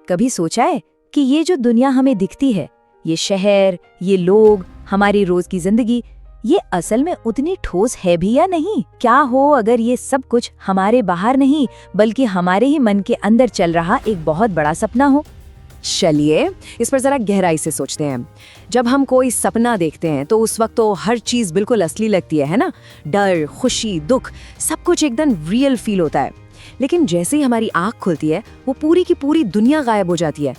कभी सोचा है कि ये जो दुनिया हमें दिखती है, ये शहर, ये लोग, हमारी रोज की जिंदगी, ये असल में उतनी ठोस है भी या नहीं? क्या हो अगर ये सब कुछ हमारे बाहर नहीं बल्कि हमारे ही मन के अंदर चल रहा एक बहुत बड़ा सपना हो? चलिए इस पर जरा गहराई से सोचते हैं। जब हम कोई सपना देखते हैं तो उस वक्त तो हर चीज बिल्कुल असली लगती है ना? डर, खुशी, दुख, सब कुछ एकदम रियल फील होता है। लेकिन जैसे ही हमारी आंख खुलती है वो पूरी की पूरी दुनिया गायब हो जाती है।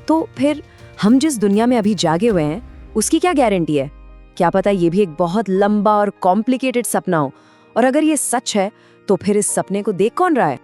तो फिर हम जिस दुनिया में अभी जागे हुए हैं उसकी क्या गारंटी है? क्या पता ये भी एक बहुत लंबा और कॉम्प्लिकेटेड सपना हो। और अगर ये सच है तो फिर इस सपने को देख कौन रहा है?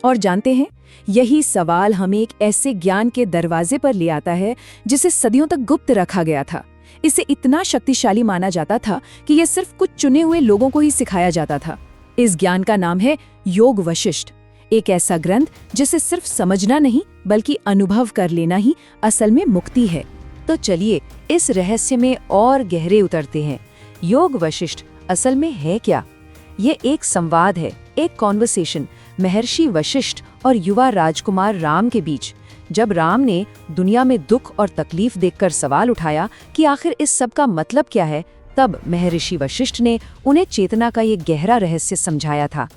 और जानते हैं, यही सवाल हमें एक ऐसे ज्ञान के दरवाजे पर ले आता है जिसे सदियों तक गुप्त रखा गया था। इसे इतना शक्तिशाली माना जाता था कि यह सिर्फ कुछ चुने हुए लोगों को ही सिखाया जाता था। इस ज्ञान का नाम है योग वशिष्ठ, एक ऐसा ग्रंथ जिसे सिर्फ समझना नहीं बल्कि अनुभव कर लेना ही असल में मुक्ति है। तो चलिए इस रहस्य में और गहरे उतरते हैं। योग वशिष्ठ असल में है क्या? ये एक संवाद है, एक कॉन्वर्सेशन महर्षि वशिष्ठ और युवा राजकुमार राम के बीच। जब राम ने दुनिया में दुख और तकलीफ देखकर सवाल उठाया कि आखिर इस सब का मतलब क्या है, तब महर्षि वशिष्ठ ने उन्हें चेतना का ये गहरा रहस्य समझाया था।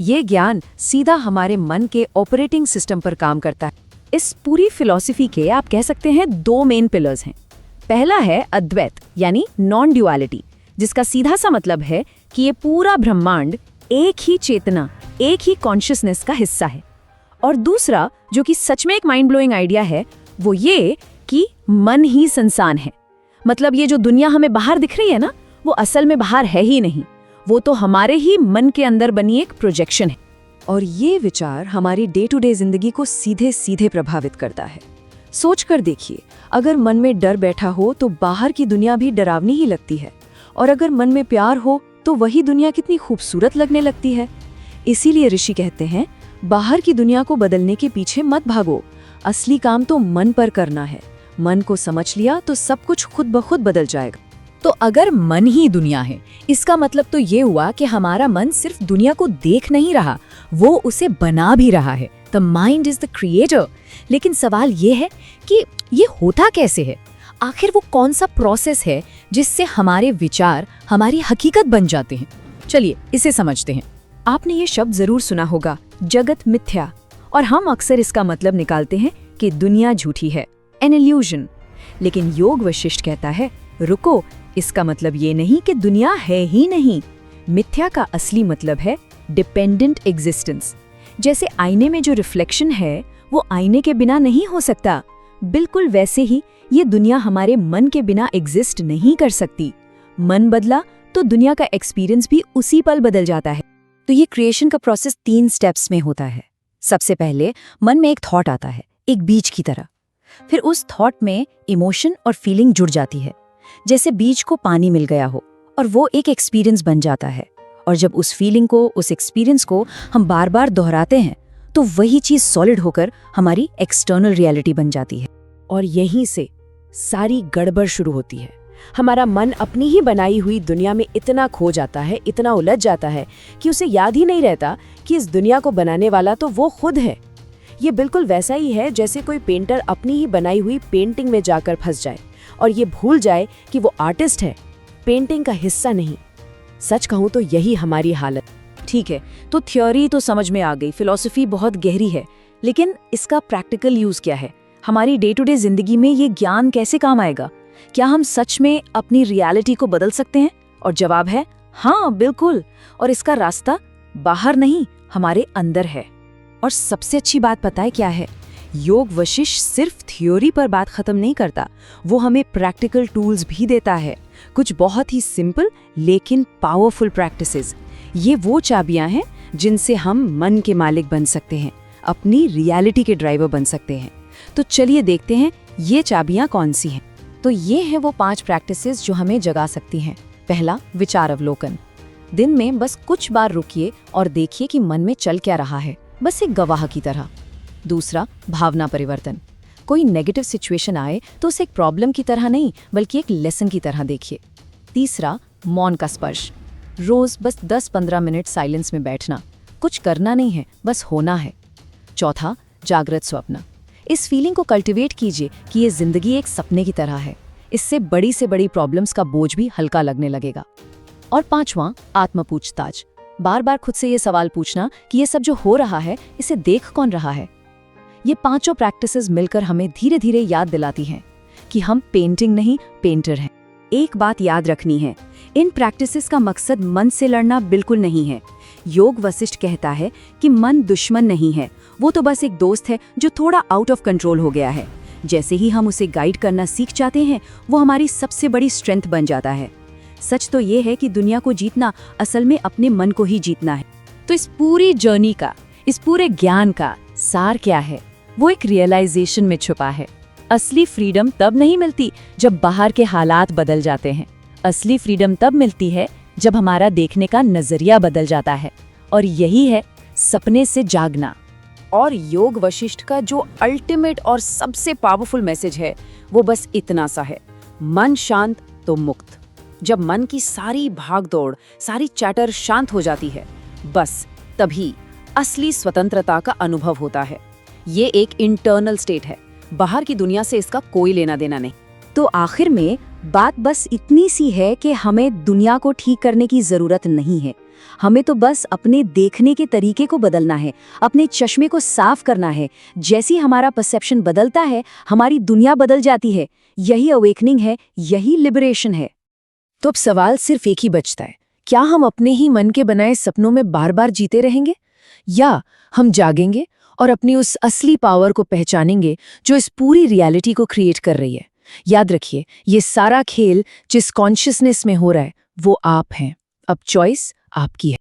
ये ज्ञान सीधा हमारे मन के ऑपरेटिंग सिस्टम पर काम करता है। इस पूरी फिलॉसफी के आप कह सकते हैं 2 मेन पिलर्स हैं। पहला है अद्वैत यानी नॉन ड्युअलिटी, जिसका सीधा सा मतलब है कि ये पूरा ब्रह्मांड एक ही चेतना, एक ही कॉन्शियसनेस का हिस्सा है। और दूसरा, जो कि सच में एक माइंड ब्लोइंग आइडिया है, वो ये कि मन ही संसान है। मतलब ये जो दुनिया हमें बाहर दिख रही है ना, वो असल में बाहर है ही नहीं, वो तो हमारे ही मन के अंदर बनी एक प्रोजेक्शन है। और ये विचार हमारी डे टू डे जिंदगी को सीधे सीधे प्रभावित करता है। सोच कर देखिए, अगर मन में डर बैठा हो तो बाहर की दुनिया भी डरावनी ही लगती है, और अगर मन में प्यार हो तो वही दुनिया कितनी खूबसूरत लगने लगती है। इसीलिए ऋषि कहते हैं, बाहर की दुनिया को बदलने के पीछे मत भागो, असली काम तो मन पर करना है। मन को समझ लिया तो सब कुछ खुद ब खुद बदल जाएगा। तो अगर मन ही दुनिया है, इसका मतलब तो ये हुआ कि हमारा मन सिर्फ दुनिया को देख नहीं रहा, वो उसे बना भी रहा है। The mind is the creator. लेकिन सवाल ये है कि ये होता कैसे है? आखिर वो कौन सा प्रोसेस है जिससे हमारे विचार हमारी हकीकत बन जाते हैं? चलिए इसे समझते हैं। आपने ये शब्द जरूर सुना होगा, जगत मिथ्या, और हम अक्सर इसका मतलब निकालते हैं कि दुनिया झूठी है, एन इल्यूजन। लेकिन योग वशिष्ठ कहता है, रुको, इसका मतलब ये नहीं कि दुनिया है ही नहीं। मिथ्या का असली मतलब है डिपेंडेंट एग्जिस्टेंस। जैसे आईने में जो रिफ्लेक्शन है वो आईने के बिना नहीं हो सकता, बिल्कुल वैसे ही ये दुनिया हमारे मन के बिना एग्जिस्ट नहीं कर सकती। मन बदला तो दुनिया का एक्सपीरियंस भी उसी पल बदल जाता है। तो ये क्रिएशन का प्रोसेस 3 स्टेप्स में होता है। सबसे पहले मन में एक थॉट आता है, एक बीज की तरह। फिर उस थॉट में इमोशन और फीलिंग जुड़ जाती है, जैसे बीज को पानी मिल गया हो, और वो एक एक्सपीरियंस बन जाता है। और जब उस फीलिंग को, उस एक्सपीरियंस को हम बार बार दोहराते हैं तो वही चीज सॉलिड होकर हमारी एक्सटर्नल रियलिटी बन जाती है। और यहीं से सारी गड़बड़ शुरू होती है। हमारा मन अपनी ही बनाई हुई दुनिया में इतना खो जाता है, इतना उलझ जाता है कि उसे याद ही नहीं रहता कि इस दुनिया को बनाने वाला तो वो खुद है। ये बिल्कुल वैसा ही है जैसे कोई पेंटर अपनी ही बनाई हुई पेंटिंग में जाकर फंस जाए और ये भूल जाए कि वो आर्टिस्ट है, पेंटिंग का हिस्सा नहीं। सच कहूँ तो यही हमारी हालत। ठीक है, तो थ्योरी तो समझ में आ गई, फिलॉसफी बहुत गहरी है, लेकिन इसका प्रैक्टिकल यूज क्या है? हमारी डे टू डे जिंदगी में ये ज्ञान कैसे काम आएगा? क्या हम सच में अपनी रियलिटी को बदल सकते हैं? और जवाब है हाँ, बिल्कुल। और इसका रास्ता बाहर नहीं, हमारे अंदर है। और सबसे अच्छी बात पता है क्या है? योग वशिष्ठ सिर्फ थ्योरी पर बात खत्म नहीं करता, वो हमें प्रैक्टिकल टूल्स भी देता है, कुछ बहुत ही सिंपल लेकिन पावरफुल प्रैक्टिसेस। ये वो चाबियां हैं जिनसे हम मन के मालिक बन सकते हैं, अपनी रियलिटी के ड्राइवर बन सकते हैं। तो चलिए देखते हैं ये चाबियां कौन सी हैं। तो ये हैं वो 5 प्रैक्टिसेस जो हमें जगा सकती हैं। पहला, विचार अवलोकन। दिन में बस कुछ बार रुकिए और देखिए कि मन में चल क्या रहा है, बस एक गवाह की तरह। दूसरा, भावना परिवर्तन। कोई नेगेटिव सिचुएशन आए तो उसे एक प्रॉब्लम की तरह नहीं बल्कि एक लेसन की तरह देखिए। तीसरा, मौन का स्पर्श। रोज बस 10-15 मिनट साइलेंस में बैठना, कुछ करना नहीं है, बस होना है। चौथा, जागृत स्वप्न। इस फीलिंग को कल्टीवेट कीजिए कि ये जिंदगी एक सपने की तरह है। इससे बड़ी से बड़ी प्रॉब्लम्स का बोझ भी हल्का लगने लगेगा। और 5वां, आत्म पूछताछ। बार बार खुद से ये सवाल पूछना कि ये सब जो हो रहा है इसे देख कौन रहा है। ये 5 प्रैक्टिसेस मिलकर हमें धीरे धीरे याद दिलाती हैं कि हम पेंटिंग नहीं, पेंटर हैं। एक बात याद रखनी है, इन प्रैक्टिसेस का मकसद मन से लड़ना बिल्कुल नहीं है। योग वशिष्ठ कहता है कि मन दुश्मन नहीं है, वो तो बस एक दोस्त है जो थोड़ा आउट ऑफ कंट्रोल हो गया है। जैसे ही हम उसे गाइड करना सीख जाते हैं, वो हमारी सबसे बड़ी स्ट्रेंथ बन जाता है। सच तो ये है कि दुनिया को जीतना असल में अपने मन को ही जीतना है। तो इस पूरी जर्नी का, इस पूरे ज्ञान का सार क्या है? वो एक रियलाइजेशन में छुपा है। असली फ्रीडम तब नहीं मिलती जब बाहर के हालात बदल जाते हैं। असली फ्रीडम तब मिलती है जब हमारा देखने का नजरिया बदल जाता है। और यही है सपने से जागना। और योग वशिष्ठ का जो अल्टीमेट और सबसे पावरफुल मैसेज है वो बस इतना सा है, मन शांत तो मुक्त। जब मन की सारी भागदौड़, सारी चैटर शांत हो जाती है, बस तभी असली स्वतंत्रता का अनुभव होता है। ये एक इंटरनल स्टेट है, बाहर की दुनिया से इसका कोई लेना देना नहीं। तो आखिर में बात बस इतनी सी है कि हमें दुनिया को ठीक करने की जरूरत नहीं है। हमें तो बस अपने देखने के तरीके को बदलना है, अपने चश्मे को साफ करना है। जैसी हमारा परसेप्शन बदलता है, हमारी दुनिया बदल जाती है। यही अवेकनिंग है, यही लिबरेशन है। तो अब सवाल सिर्फ एक ही बचता है, क्या हम अपने ही मन के बनाए सपनों में बार बार जीते रहेंगे, या हम जागेंगे और अपनी उस असली पावर को पहचानेंगे जो इस पूरी रियलिटी को क्रिएट कर रही है। याद रखिए, ये सारा खेल जिस कॉन्शियसनेस में हो रहा है वो आप हैं। अब चॉइस आपकी है।